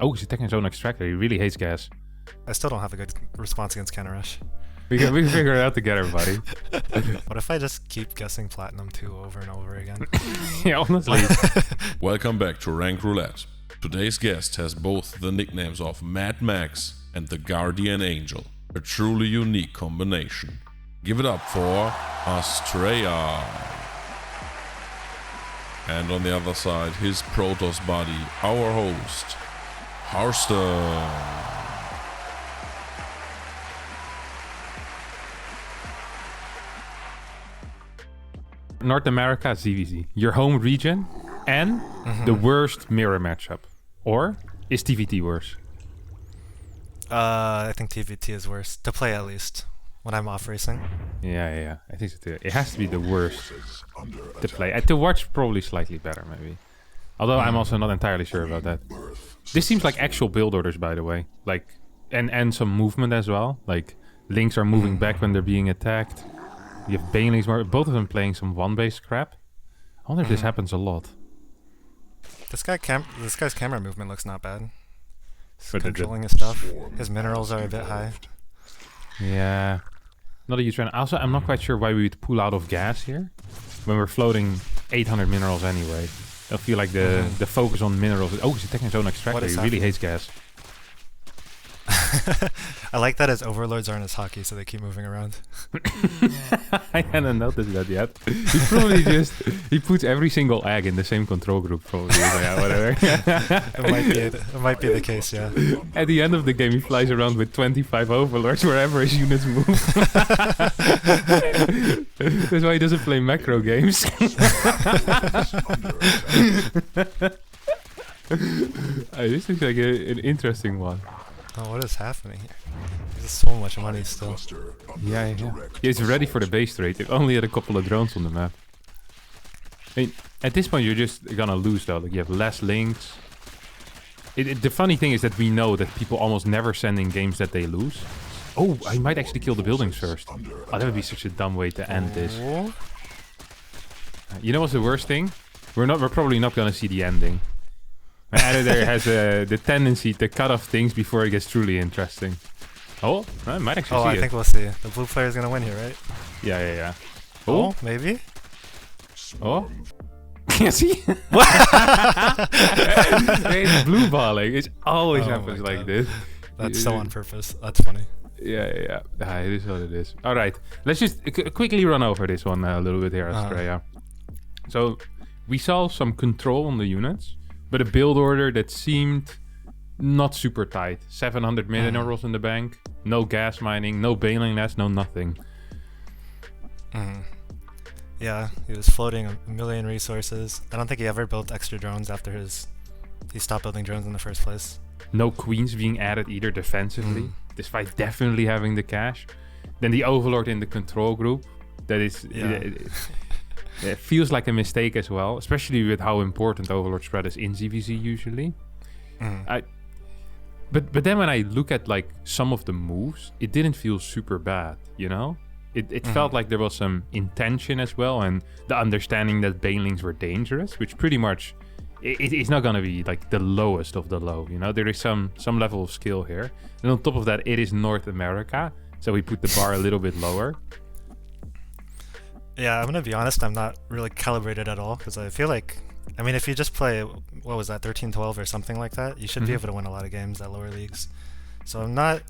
Oh, he's attacking his own extractor. He really hates gas. I still don't have a good response against counter rush. We can figure it out together, buddy. What if I just keep guessing Platinum 2 over and over again? Yeah, honestly. Welcome back to Ranked Roulette. Today's guest has both the nicknames of Mad Max and the Guardian Angel. A truly unique combination. Give it up for Astrea. And on the other side, his Protoss buddy, our host, Harstem. North America is ZVZ, your home region, and the worst mirror matchup. Or is TVT worse? I think TVT is worse. To play at least, when I'm off racing. Yeah. I think so too. It has to be the worst to play. To watch, probably slightly better, maybe. Although I'm also not entirely sure about that. This seems like actual build orders, by the way. Like, and some movement as well. Like, links are moving back when they're being attacked. You have Banelings, both of them playing some one-based crap. I wonder if this happens a lot. This guy's camera movement looks not bad. He's But controlling his stuff. His minerals are a bit high. Yeah. Not a huge fan. Also, I'm not quite sure why we would pull out of gas here. When we're floating 800 minerals anyway. I feel like the focus on minerals... Oh, he's attacking his own extractor. He really hates gas. I like that his overlords aren't as hockey, so they keep moving around. I hadn't noticed that yet. He probably he puts every single egg in the same control group, probably. Yeah, whatever. It might be the case, yeah. At the end of the game, he flies around with 25 overlords wherever his units move. That's why he doesn't play macro games. This is like an interesting one. Oh, what is happening here? There's so much money still. Yeah. He's ready for the base trade. They only had a couple of drones on the map. I mean, at this point, you're just gonna lose though. Like, you have less links. The funny thing is that we know that people almost never send in games that they lose. Oh, I might actually kill the buildings first. Oh, that would be such a dumb way to end this. You know what's the worst thing? We're probably not gonna see the ending. My editor has the tendency to cut off things before it gets truly interesting. Oh, I might actually see it. I think we'll see. The blue player's gonna win here, right? Yeah. Oh, maybe? Oh? See? It's blue balling. It always happens like this. That's so on purpose. That's funny. Yeah. It is what it is. Alright, let's just quickly run over this one a little bit here, Astrea. So, we saw some control on the units. But a build order that seemed not super tight. 700 minerals in the bank. No gas mining, no bailing nest, no nothing. Yeah, he was floating a million resources. I don't think he ever built extra drones after he stopped building drones in the first place. No queens being added either defensively. Despite definitely having the cash. Then the overlord in the control group. That is... It feels like a mistake as well, especially with how important Overlord spread is in ZVZ usually. But then when I look at like some of the moves, it didn't feel super bad, you know? It felt like there was some intention as well, and the understanding that Banelings were dangerous, which pretty much it's not gonna be like the lowest of the low, you know? There is some level of skill here. And on top of that, it is North America, so we put the bar a little bit lower. Yeah, I'm gonna be honest, I'm not really calibrated at all, because I feel like, I mean, if you just play, what was that, 13-12 or something like that, you should be able to win a lot of games at lower leagues. So I'm not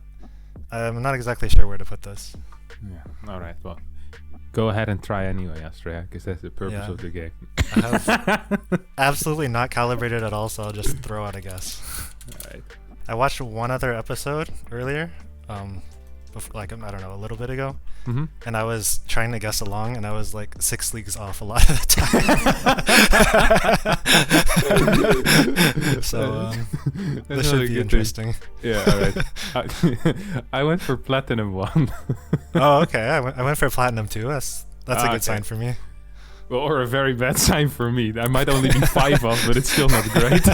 exactly sure where to put this. Yeah, alright, well, go ahead and try anyway, Astrea, because that's the purpose of the game. I have absolutely not calibrated at all, so I'll just throw out a guess. Alright. I watched one other episode earlier, like, I don't know, a little bit ago. And I was trying to guess along, and I was like 6 leagues off a lot of the time. So this should be interesting. Yeah, alright. I went for Platinum 1. Oh, okay. I went for Platinum 2. That's a good sign for me. Well, or a very bad sign for me. I might only be 5 off, but it's still not great.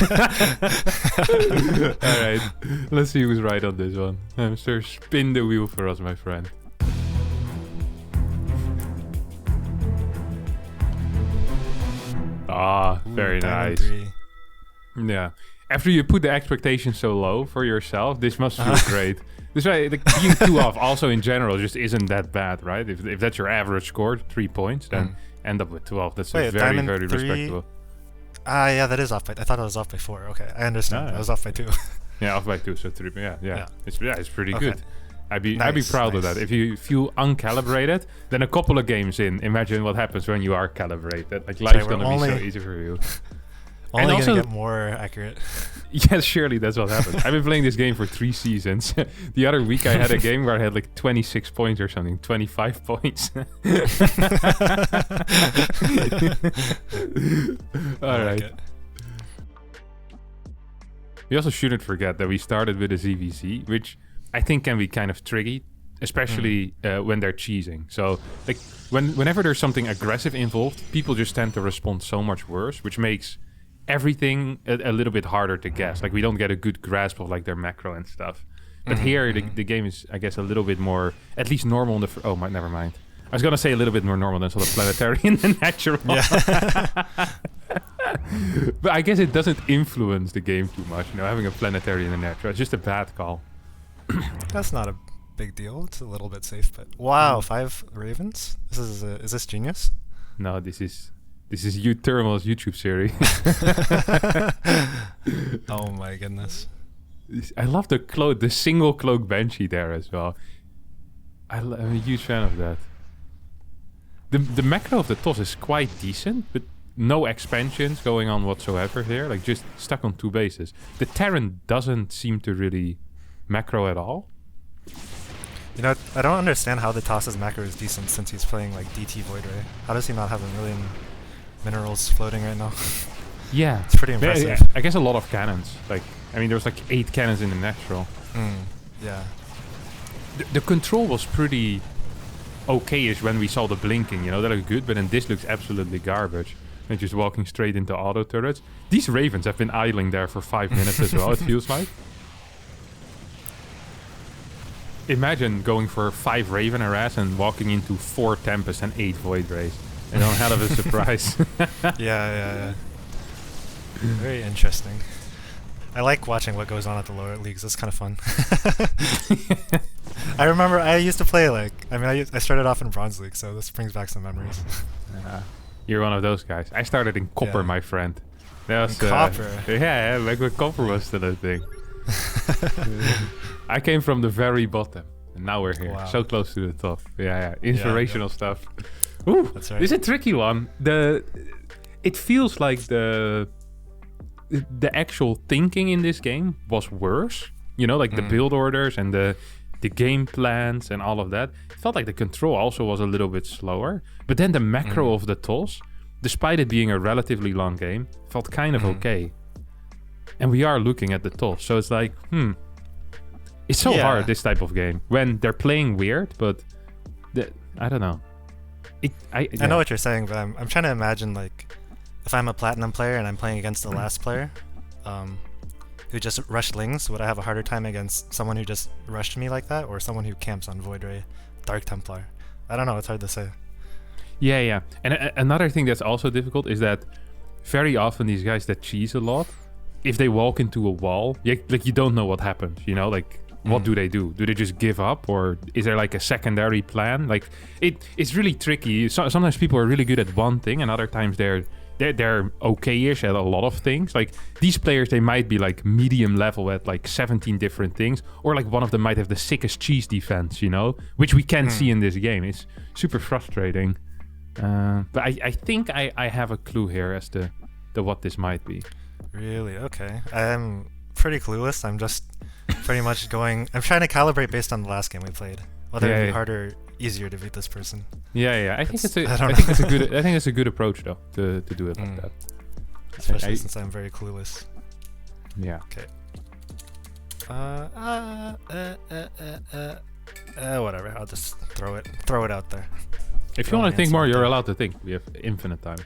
Alright, let's see who's right on this one. Hamster, spin the wheel for us, my friend. Very nice. 3. Yeah. after you put the expectations so low for yourself, this must feel great. This way, like, being 2 off also in general just isn't that bad, right? If that's your average score, 3 points, then end up with 12. That's very, very respectable. Yeah, that is off by... I thought I was off by 4. Okay, I understand. I was off by 2. Yeah, off by 2, so 3. Yeah. It's pretty good. I'd be proud of that. If you feel uncalibrated, then a couple of games in, imagine what happens when you are calibrated. Like, life's gonna be so easy for you. Only gonna get more accurate. Yes, surely that's what happens. I've been playing this game for 3 seasons. The other week I had a game where I had like 26 points or something, 25 points. All right. We also shouldn't forget that we started with a ZVZ, which I think can be kind of tricky, especially when they're cheesing. So, like, whenever there's something aggressive involved, people just tend to respond so much worse, which makes everything a little bit harder to guess. Like, we don't get a good grasp of like their macro and stuff. But here, the game is, I guess, a little bit more, at least normal in the... never mind. I was gonna say a little bit more normal than sort of planetary in the natural. Yeah. But I guess it doesn't influence the game too much, having a planetary in the natural. It's just a bad call. That's not a big deal. It's a little bit safe, but wow, 5 ravens. Is this genius? No, this is Thermal's YouTube series. Oh my goodness! I love the single cloak banshee there as well. I'm a huge fan of that. The macro of the toss is quite decent, but no expansions going on whatsoever here. Like, just stuck on 2 bases. The Terran doesn't seem to really macro at all. I don't understand how the toss's macro is decent since he's playing like DT Void Ray. How does he not have a million minerals floating right now? Yeah, it's pretty impressive. Yeah, I guess a lot of cannons. Like, I mean, there was like 8 cannons in the natural. Yeah. The control was pretty okay-ish when we saw the blinking. That looked good, but then this looks absolutely garbage. And just walking straight into auto turrets. These ravens have been idling there for 5 minutes as well. It feels like. Imagine going for 5 Raven harass and walking into 4 Tempest and 8 Void Rays. And a hell of a surprise. Yeah. Very interesting. I like watching what goes on at the lower leagues. It's kind of fun. I remember I used to play I started off in Bronze League, so this brings back some memories. You're one of those guys. I started in Copper, my friend. That was, Copper? Yeah, like when Copper was still a thing. I came from the very bottom, and now we're here, so close to the top. Yeah, inspirational stuff. Ooh, that's right. This is a tricky one. It feels like the actual thinking in this game was worse. Like the build orders and the game plans and all of that. It felt like the control also was a little bit slower. But then the macro of the toss, despite it being a relatively long game, felt kind of okay. And we are looking at the toss, so it's like, it's so hard, this type of game, when they're playing weird, but I don't know. I know what you're saying, but I'm trying to imagine, like, if I'm a Platinum player and I'm playing against the last player, who just rushed Lings, would I have a harder time against someone who just rushed me like that, or someone who camps on Void Ray, Dark Templar? I don't know, it's hard to say. Yeah. And another thing that's also difficult is that very often these guys that cheese a lot, if they walk into a wall, you don't know what happens, like, what do they do? Do they just give up, or is there like a secondary plan? Like, it's really tricky. Sometimes people are really good at one thing, and other times they're okay-ish at a lot of things. Like, these players, they might be like medium level at like 17 different things, or like one of them might have the sickest cheese defense, which we can see in this game. It's super frustrating. But I think I have a clue here as to what this might be. Really? Okay. I'm pretty clueless. I'm just pretty much I'm trying to calibrate based on the last game we played. Whether it'd be harder, easier to beat this person. Yeah. I think it's a good approach though to do it like that. Especially since I'm very clueless. Yeah. Okay. Whatever. I'll just throw it out there. If you want to think more, you're allowed to think. We have infinite time.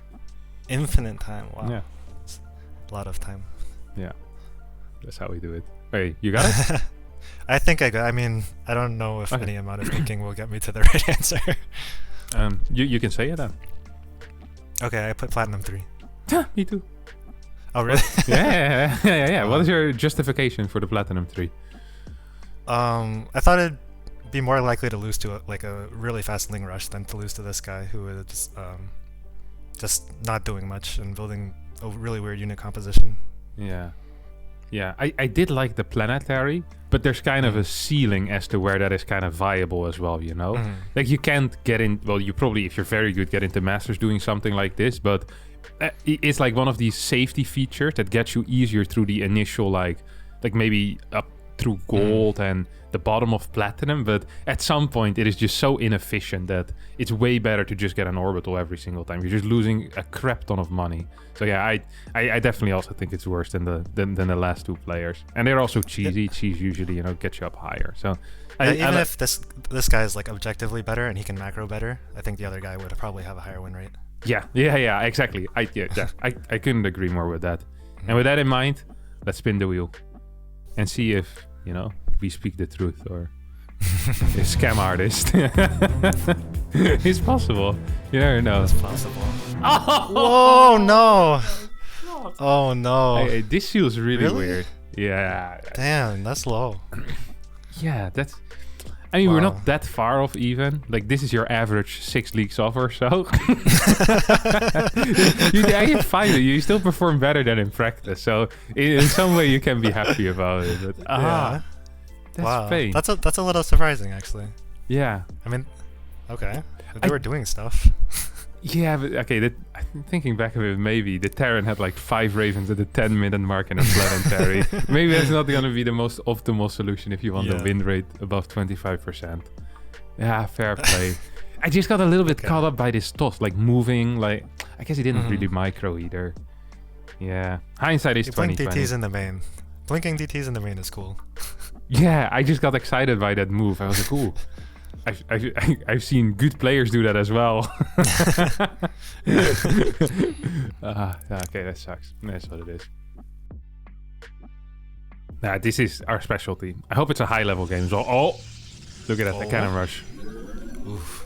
Infinite time. Wow. Yeah. It's a lot of time. Yeah. That's how we do it. Hey, you got it? I think I got. I mean, I don't know if any amount of thinking will get me to the right answer. You can say it then. Okay, I put Platinum 3. Me too. Oh, really? Yeah. What is your justification for the Platinum 3? I thought it'd be more likely to lose to a really fast Ling Rush than to lose to this guy who is just not doing much and building a really weird unit composition. Yeah. I did like the planetary, but there's kind of a ceiling as to where that is kind of viable as well, you know? Like, you can't get in... Well, you probably, if you're very good, get into Masters doing something like this, but it's like one of these safety features that gets you easier through the initial, like maybe up through gold and the bottom of platinum, but at some point it is just so inefficient that it's way better to just get an orbital every single time. You're just losing a crap ton of money. So yeah, I definitely also think it's worse than the last two players, and they're also cheesy. Cheese usually, you know, gets you up higher. So even if this guy is like objectively better and he can macro better, I think the other guy would probably have a higher win rate. Yeah, exactly. I couldn't agree more with that. And with that in mind, let's spin the wheel and see if, you know, we speak the truth or a scam artist. It's possible. You never know. It's possible. Oh no! Oh no! Hey, this feels really weird. Yeah. Damn, that's low. Yeah, that's... I mean, we're not that far off even. Like, this is your average 6 leagues off or so. I can find it. You still perform better than in practice. So, in some way, you can be happy about it. But, that's pain. That's a little surprising, actually. Yeah. I mean, okay. If they were doing stuff. Yeah, but okay, I'm thinking back of it, maybe the Terran had like 5 Ravens at the 10-minute mark in a planetary. Maybe that's not going to be the most optimal solution if you want the win rate above 25%. Yeah, fair play. I just got a little bit caught up by this toss, like moving, like, I guess he didn't really micro either. Yeah, hindsight is 2020. Blink DTs in the main. Blinking DTs in the main is cool. Yeah, I just got excited by that move. I was like, ooh. I've seen good players do that as well. Okay, that sucks. That's what it is. Nah, this is our specialty. I hope it's a high-level game. So, look at that, the cannon rush. Oof.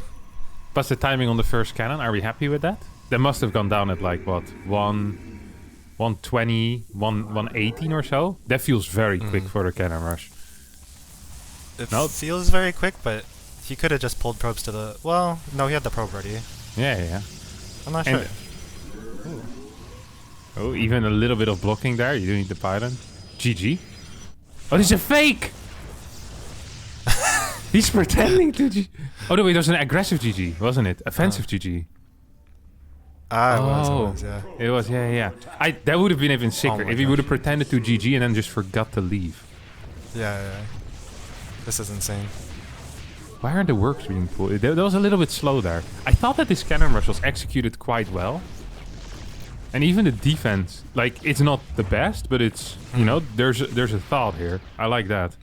Plus the timing on the first cannon. Are we happy with that? That must have gone down at like, what, 120, 118 or so? That feels very quick for the cannon rush. It feels very quick, but... He could have just pulled probes to the... Well, no, he had the probe ready. Yeah. I'm not sure. Oh, even a little bit of blocking there. You do need the pylon. GG. Oh, this is a fake! He's pretending to GG. Oh, no, wait, it was an aggressive GG, wasn't it? Offensive GG. It was, yeah. It was, yeah. That would have been even sicker if he would have pretended to GG and then just forgot to leave. Yeah. This is insane. Why aren't the works being pulled? That was a little bit slow there. I thought that this cannon rush was executed quite well. And even the defense, like, it's not the best, but it's, you know, there's a thought here. I like that.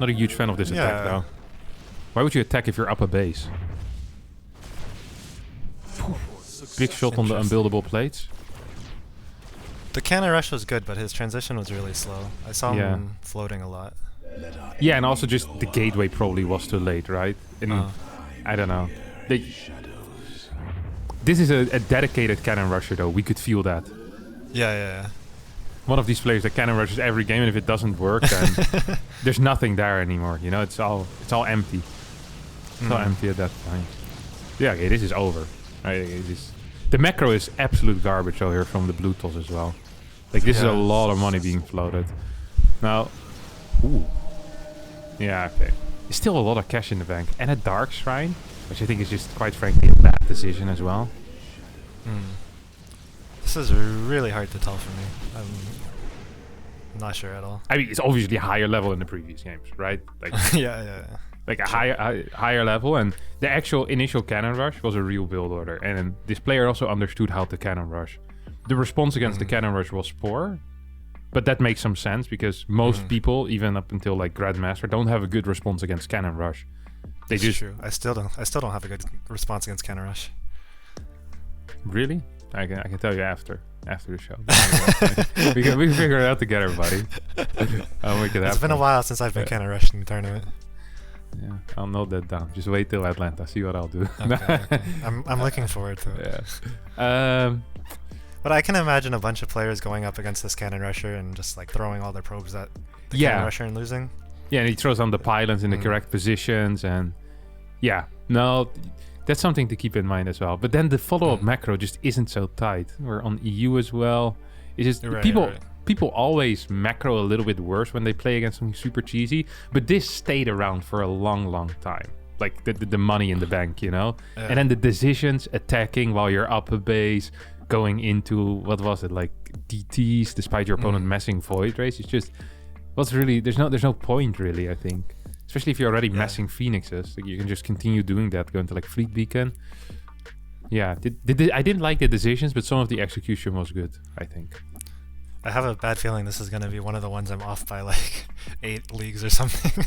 Not a huge fan of this attack, though. Why would you attack if you're up a base? Big shot on the unbuildable plates. The cannon rush was good, but his transition was really slow. I saw him floating a lot. Yeah, and also just the gateway probably was too late, right? And I don't know. This is a dedicated cannon rusher, though. We could feel that. Yeah. One of these players that cannon rushes every game, and if it doesn't work, then there's nothing there anymore. You know, it's all empty. It's all empty at that point. Yeah, okay, this is over. The macro is absolute garbage over here from the blue toss as well. Like, this is a lot of money being floated. Now, yeah, okay. There's still a lot of cash in the bank. And a Dark Shrine, which I think is just, quite frankly, a bad decision as well. This is really hard to tell for me. I'm not sure at all. I mean, it's obviously a higher level in the previous games, right? Like, yeah. Like a higher level, and the actual initial cannon rush was a real build order. And this player also understood how to cannon rush. The response against the cannon rush was poor, but that makes some sense because most people, even up until like Grandmaster, don't have a good response against cannon rush. That's true. I still don't have a good response against cannon rush. Really? I can tell you after the show. we can figure it out together, buddy. I'll make it happen. It's been a while since I've been cannon rushed in the tournament. Yeah, I'll note that down. Just wait till Atlanta. See what I'll do. Okay. I'm looking forward to it. Yeah. But I can imagine a bunch of players going up against this cannon rusher and just like throwing all their probes at the cannon rusher and losing. Yeah, and he throws on the pylons in the correct positions, and yeah, no, that's something to keep in mind as well. But then the follow-up macro just isn't so tight. We're on EU as well. It's just people always macro a little bit worse when they play against something super cheesy, but this stayed around for a long time. Like the money in the bank, you know? Yeah. And then the decisions, attacking while you're up a base, going into, what was it, like DTs, despite your opponent messing Void Rays. It's just, what's really, there's no point really, I think. Especially if you're already messing Phoenixes. Like you can just continue doing that, going to like Fleet Beacon. Yeah, I didn't like the decisions, but some of the execution was good, I think. I have a bad feeling this is going to be one of the ones I'm off by like 8 leagues or something.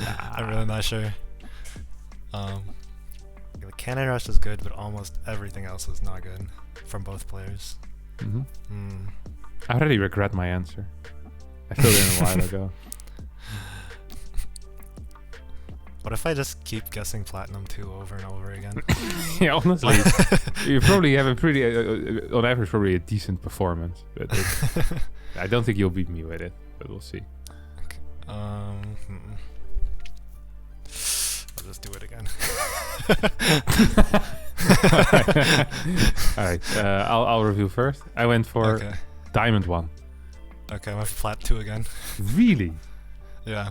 I'm really not sure. The cannon rush is good, but almost everything else is not good from both players. I already regret my answer. I filled in a while ago. What if I just keep guessing Platinum 2 over and over again? Yeah, honestly, you probably have a pretty, on average, probably a decent performance. But I don't think you'll beat me with it, but we'll see. Okay. I'll just do it again. All right, I'll review first. I went for Diamond 1. Okay, I went for Plat 2 again. Really? Yeah.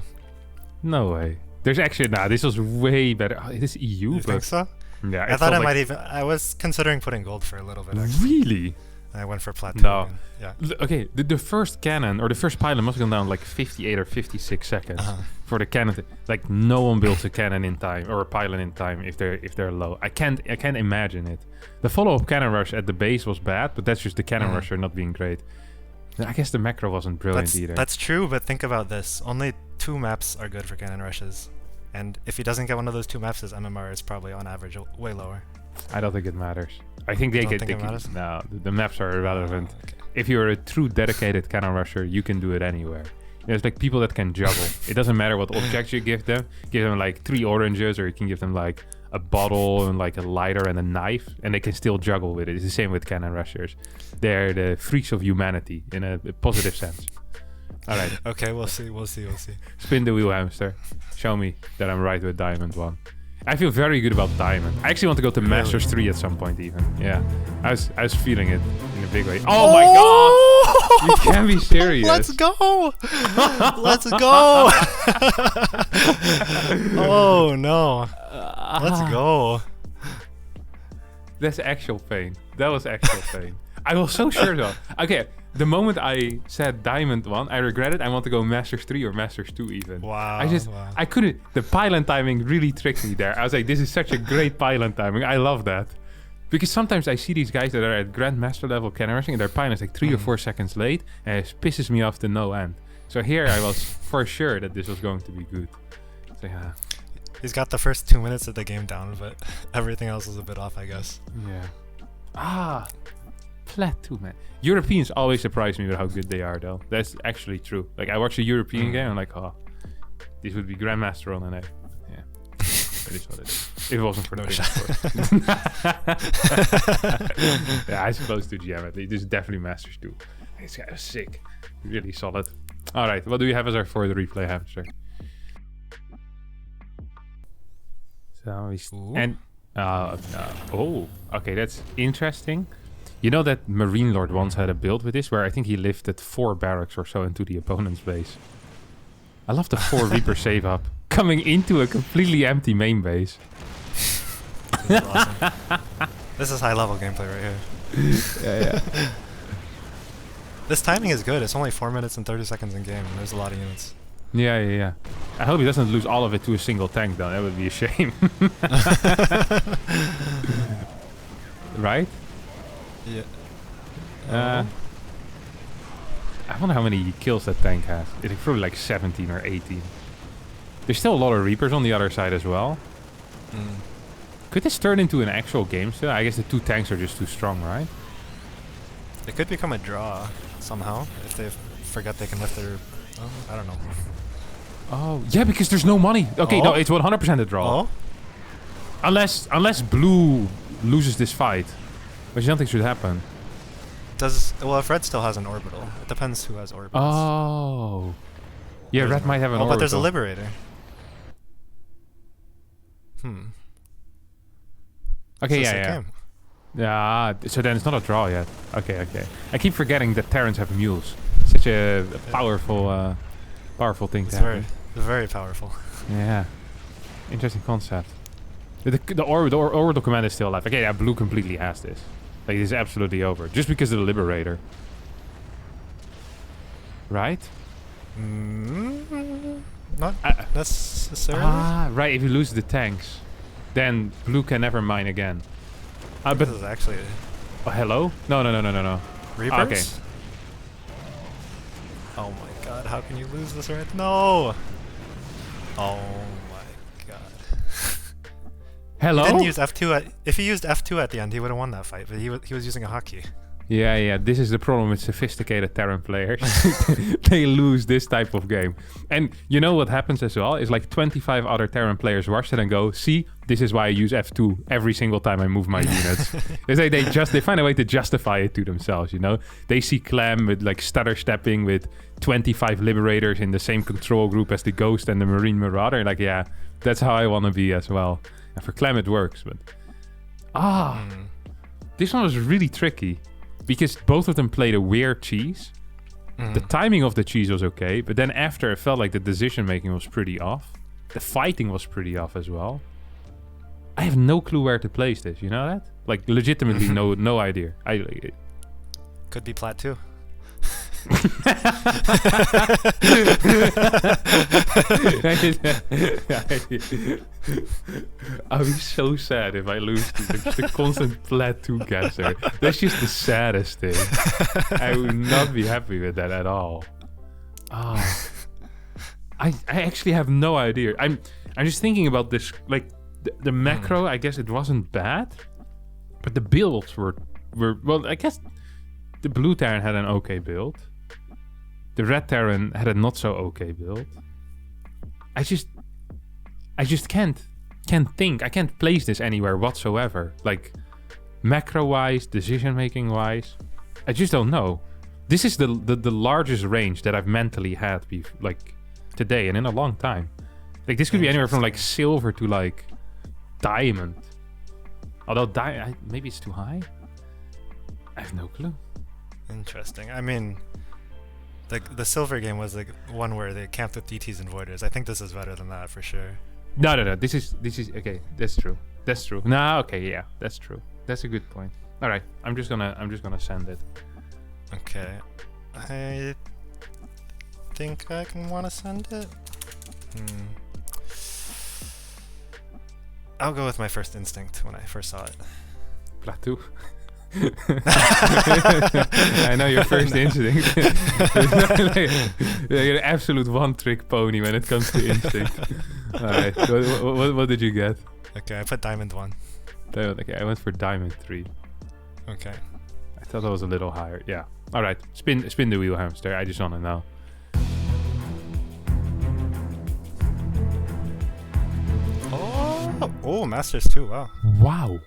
No way. There's actually, this was way better. Oh, it is EU, you think so? Yeah, I thought I might even. I was considering putting gold for a little bit. Actually. Really? And I went for Plat 2 No. again. Yeah. Okay, the first cannon or the first pylon must have gone down like 58 or 56 seconds for the cannon. Like no one builds a cannon in time or a pylon in time if they're low. I can't imagine it. The follow-up cannon rush at the base was bad, but that's just the cannon rusher not being great. I guess the macro wasn't brilliant either. That's true, but think about this. Only 2 maps are good for cannon rushes. And if he doesn't get one of those 2 maps, his MMR is probably on average way lower. I don't think it matters. I think they get... No, the maps are irrelevant. Oh, okay. If you're a true dedicated cannon rusher, you can do it anywhere. There's like people that can juggle. It doesn't matter what objects you give them. Give them like 3 oranges, or you can give them like a bottle and like a lighter and a knife, and they can still juggle with it. It's the same with cannon rushers. They're the freaks of humanity in a positive sense. All right. Okay, we'll see. Spin the wheel, hamster. Show me that I'm right with Diamond 1. I feel very good about Diamond. I actually want to go to Masters 3 at some point even. Yeah. I was feeling it in a big way. Oh my god! You can't be serious. Let's go! Let's go! Oh no. Let's go. That's actual pain. That was actual pain. I was so sure though. Okay, the moment I said Diamond 1, I regret it. I want to go Masters 3 or Masters 2 even. Wow. I couldn't. The pylon timing really tricked me there. I was like, this is such a great pylon timing. I love that. Because sometimes I see these guys that are at Grandmaster level cannon rushing and their pylon is like 3 or 4 seconds late, and it pisses me off to no end. So here I was for sure that this was going to be good. So yeah. He's got the first 2 minutes of the game down, but everything else is a bit off, I guess. Yeah. Plat 2, man. Europeans always surprise me with how good they are, though. That's actually true. Like, I watch a European game, I'm like, oh, this would be Grandmaster on an A. Yeah. It is what it is. If it wasn't for the shot. Yeah, I suppose to GM at least. This is definitely Masters 2. This guy is sick. Really solid. All right, what do we have as our for the replay, hamster? So okay, that's interesting. You know that Marine Lord once had a build with this where I think he lifted 4 barracks or so into the opponent's base. I love the 4 Reaper save up coming into a completely empty main base. This is awesome. This is high level gameplay right here. Yeah. This timing is good. It's only 4 minutes and 30 seconds in game, and there's a lot of units. Yeah. I hope he doesn't lose all of it to a single tank though. That would be a shame. Right? Yeah. I wonder how many kills that tank has. It's probably like 17 or 18. There's still a lot of Reapers on the other side as well. Could this turn into an actual game still? I guess the 2 tanks are just too strong, right? It could become a draw somehow if they forget they can lift their... I don't know. Oh, yeah, because there's no money. Okay, no, it's 100% a draw. Unless blue loses this fight, which I don't think should happen. Well, if red still has an orbital, it depends who has orbitals. Oh. Yeah, There's red an might have an Oh, orbital. but there's a liberator. Okay, It's a yeah. game. Yeah, so then it's not a draw yet. Okay. I keep forgetting that Terrans have mules. Such a powerful, powerful thing It's to have. very powerful. Yeah. Interesting concept. The orbital command is still alive. Okay, yeah, blue completely has this. Like, it is absolutely over. Just because of the liberator. Right? Not necessarily. Right. If you lose the tanks, then blue can never mine again. But This is actually hello? No. Reapers? Okay. Oh my god, how can you lose this red? No! Oh my god. Hello? He didn't use F2 if he used F2 at the end, he would have won that fight, but he was using a hotkey. Yeah. This is the problem with sophisticated Terran players. They lose this type of game. And you know what happens as well? Is like 25 other Terran players watch it and go, see, this is why I use F2 every single time I move my units. They find a way to justify it to themselves, you know? They see Clem with like stutter stepping with 25 liberators in the same control group as the Ghost and the Marine Marauder. Like, yeah, that's how I want to be as well. And for Clem it works, but... This one was really tricky. Because both of them played a weird cheese. The timing of the cheese was okay, but then after it felt like the decision making was pretty off. The fighting was pretty off as well. I have no clue where to place this, you know that? Like, legitimately no idea. Could be plat too. I'll be so sad if I lose to the constant plat 2 guesser. That's just the saddest thing. I would not be happy with that at all. Oh. I actually have no idea. I'm just thinking about this, like the macro, I guess it wasn't bad, but the builds were well, I guess the blue Terran had an okay build. The red Terran had a not so okay build. I just can't think. I can't place this anywhere whatsoever. Like macro wise, decision making wise, I just don't know. This is the largest range that I've mentally had like today and in a long time. Like this could be anywhere from like silver to like diamond. Although maybe it's too high. I have no clue. Interesting. I mean, the silver game was like one where they camped with DTs and voiders. I think this is better than that for sure. No. This is okay. That's true. No, okay, yeah, that's true. That's a good point. All right, I'm just gonna send it. Okay, I think I can want to send it. I'll go with my first instinct when I first saw it. Plateau. I know your first instinct. You're an absolute one-trick pony when it comes to instinct. All right, what did you get? Okay, I put diamond 1. Okay, I went for diamond 3. Okay. I thought that was a little higher. Yeah. All right, spin the wheel, hamster. I just want to know. Oh, Masters 2. Wow. Wow.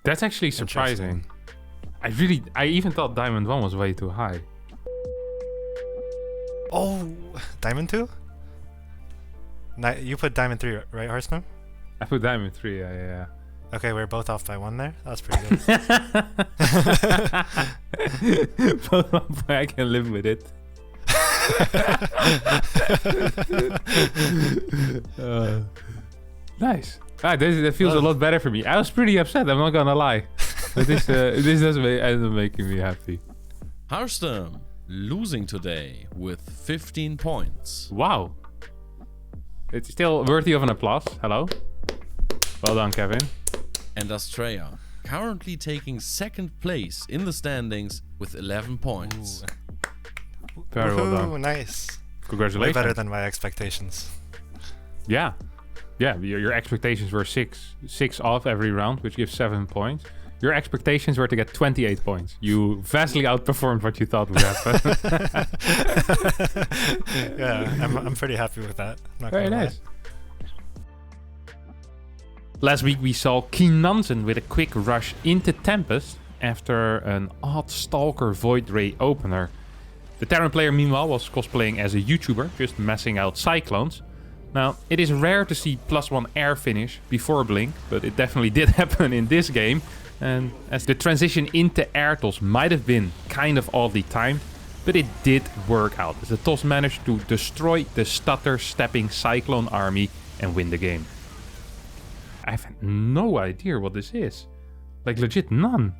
That's actually surprising. I even thought Diamond 1 was way too high. Oh, Diamond 2? You put Diamond 3, right, Harstem? I put Diamond 3, yeah. Okay, we're both off by 1 there. That's pretty good. Both off by, I can live with it. Nice. That feels a lot better for me. I was pretty upset, I'm not gonna lie. But this does end up making me happy. Harstem losing today with 15 points. Wow. It's still worthy of an applause. Hello. Well done, Kevin. And Astrea currently taking second place in the standings with 11 points. Ooh. Very well done. Nice. Congratulations. Way better than my expectations. Yeah. Your expectations were six off every round, which gives 7 points. Your expectations were to get 28 points. You vastly outperformed what you thought would happen. Yeah, I'm pretty happy with that. Very nice. Last week we saw Keen Nansen with a quick rush into Tempest after an odd Stalker Void Ray opener. The Terran player, meanwhile, was cosplaying as a YouTuber, just messing out Cyclones. Now, it is rare to see +1 air finish before Blink, but it definitely did happen in this game. And as the transition into air toss might have been kind of oddly timed, but it did work out, as the toss managed to destroy the stutter-stepping Cyclone army and win the game. I have no idea what this is. Like, legit none.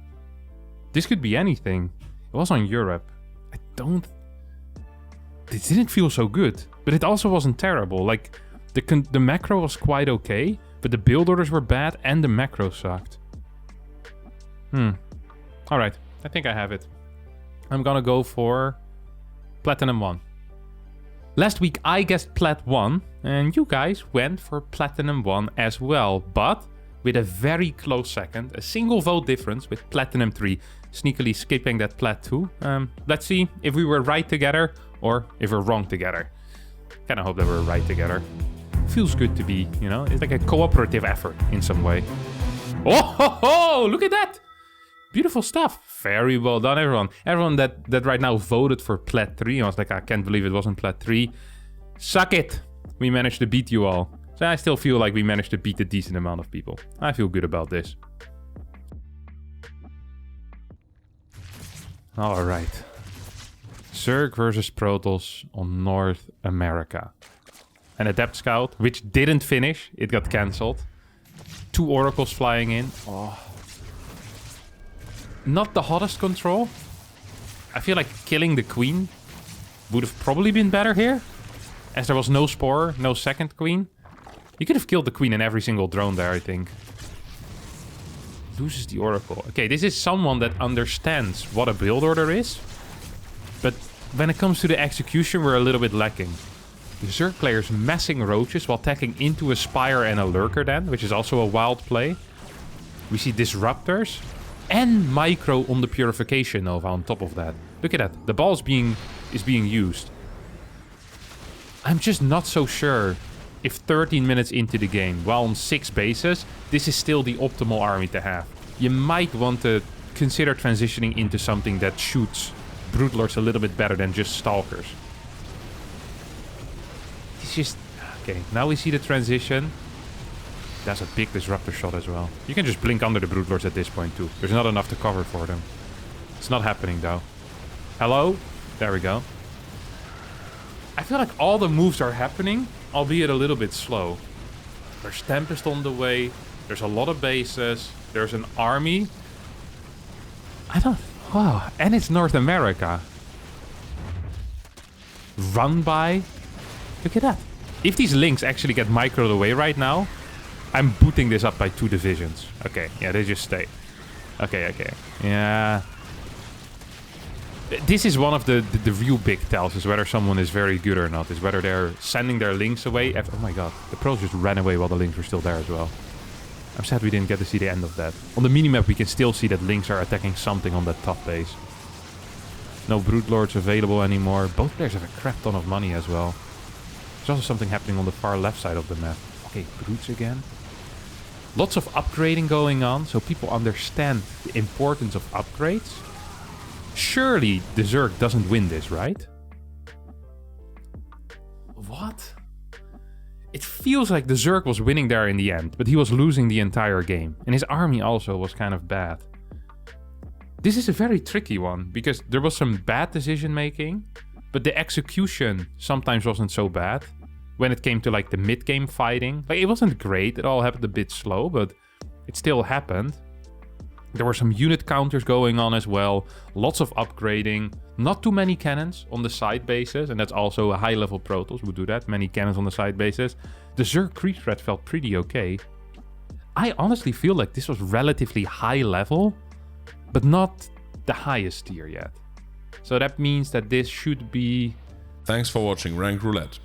This could be anything. It was on Europe. It didn't feel so good, but it also wasn't terrible. Like, the macro was quite okay, but the build orders were bad and the macro sucked. Alright, I think I have it. I'm gonna go for Platinum 1. Last week I guessed Plat 1, and you guys went for Platinum 1 as well, but with a very close second, a single vote difference with Platinum 3, sneakily skipping that Plat 2. Let's see if we were right together or if we're wrong together. Kinda hope that we're right together. Feels good to be, you know, it's like a cooperative effort in some way. Oh ho ho! Look at that! Beautiful stuff. Very well done, everyone. Everyone that right now voted for Plat 3. I was like, I can't believe it wasn't Plat 3. Suck it! We managed to beat you all. So I still feel like we managed to beat a decent amount of people. I feel good about this. Alright. Zerg versus Protoss on North America. An Adept Scout, which didn't finish. It got cancelled. 2 Oracles flying in. Oh. Not the hottest control. I feel like killing the Queen would have probably been better here. As there was no Spore, no second Queen. You could have killed the Queen in every single drone there, I think. Loses the Oracle. Okay, this is someone that understands what a build order is. But when it comes to the execution, we're a little bit lacking. The Zerg players messing roaches while tacking into a Spire and a Lurker then, which is also a wild play. We see Disruptors and Micro on the Purification Nova on top of that. Look at that. The ball is being used. I'm just not so sure if 13 minutes into the game, while on 6 bases, this is still the optimal army to have. You might want to consider transitioning into something that shoots Broodlords a little bit better than just Stalkers. It's just... Okay, now we see the transition. That's a big Disruptor shot as well. You can just blink under the Broodlords at this point too. There's not enough to cover for them. It's not happening though. Hello? There we go. I feel like all the moves are happening, albeit a little bit slow. There's Tempest on the way. There's a lot of bases. There's an army. Wow. And it's North America. Run by. Look at that. If these links actually get microed away right now, I'm booting this up by 2 divisions. Okay. Yeah, they just stay. Okay. Yeah. This is one of the real big tells, is whether someone is very good or not. Is whether they're sending their links away. Oh my god. The pros just ran away while the links were still there as well. I'm sad we didn't get to see the end of that. On the minimap we can still see that links are attacking something on that top base. No Broodlords available anymore. Both players have a crap ton of money as well. There's also something happening on the far left side of the map. Okay, Broods again. Lots of upgrading going on, so people understand the importance of upgrades. Surely the Zerg doesn't win this, right? What? It feels like the Zerg was winning there in the end, but he was losing the entire game. And his army also was kind of bad. This is a very tricky one, because there was some bad decision making, but the execution sometimes wasn't so bad. When it came to like the mid-game fighting, like it wasn't great, it all happened a bit slow, but it still happened. There were some unit counters going on as well, lots of upgrading, not too many cannons on the side bases, and that's also a high-level Protoss would do that, many cannons on the side bases. The Zerg creep threat felt pretty okay. I honestly feel like this was relatively high level, but not the highest tier yet. So that means that this should be... Thanks for watching Ranked Roulette.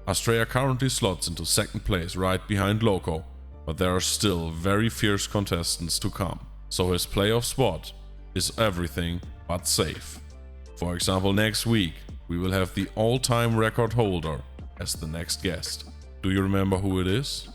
Astrea currently slots into 2nd place right behind Loco, but there are still very fierce contestants to come. So his playoff spot is everything but safe. For example, next week we will have the all-time record holder as the next guest. Do you remember who it is?